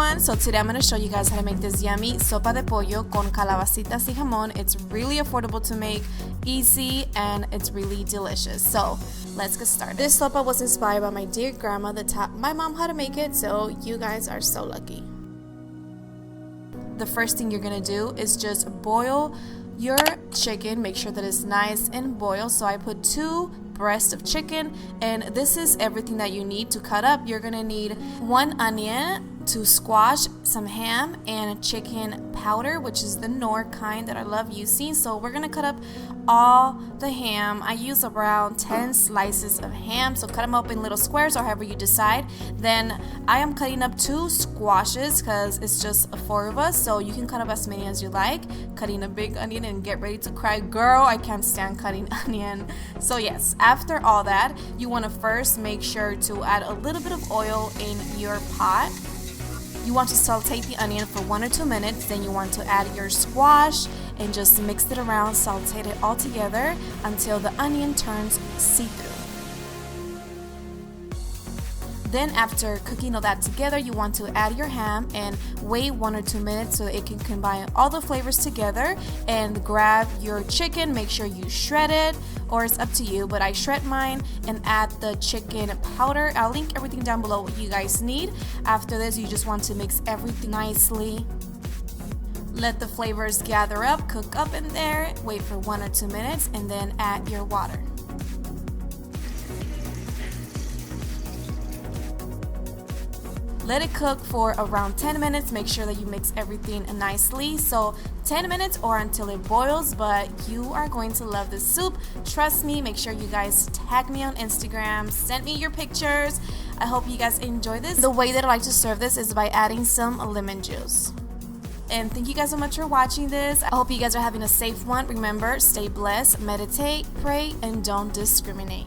everyone, so today I'm going to show you guys how to make this yummy sopa de pollo con calabacitas y jamon. It's really affordable to make, easy, and it's really delicious. So let's get started. This sopa was inspired by my dear grandma that taught my mom how to make it, so you guys are so lucky. The first thing you're going to do is just boil your chicken. Make sure that it's nice and boiled. So I put 2 breasts of chicken, and this is everything that you need to cut up. You're gonna need 1 onion to squash, some ham, and chicken powder, which is the Knorr kind that I love using. So we're gonna cut up all the ham. I use around 10 slices of ham, so cut them up in little squares or however you decide. Then I am cutting up 2 squashes because it's just 4 of us, so you can cut up as many as you like. Cutting a big onion and get ready to cry. Girl, I can't stand cutting onion. So yes, after all that, you want to first make sure to add a little bit of oil in your pot. You want to saute the onion for 1 or 2 minutes. Then you want to add your squash and just mix it around, saute it all together until the onion turns see-through. Then after cooking all that together, you want to add your ham and wait 1 or 2 minutes so it can combine all the flavors together, and grab your chicken. Make sure you shred it, or it's up to you, but I shred mine, and add the chicken powder. I'll link everything down below what you guys need. After this, you just want to mix everything nicely. Let the flavors gather up, cook up in there, wait for 1 or 2 minutes, and then add your water. Let it cook for around 10 minutes. Make sure that you mix everything nicely. So 10 minutes or until it boils, but you are going to love this soup. Trust me. Make sure you guys tag me on Instagram. Send me your pictures. I hope you guys enjoy this. The way that I like to serve this is by adding some lemon juice. And thank you guys so much for watching this. I hope you guys are having a safe one. Remember, stay blessed, meditate, pray, and don't discriminate.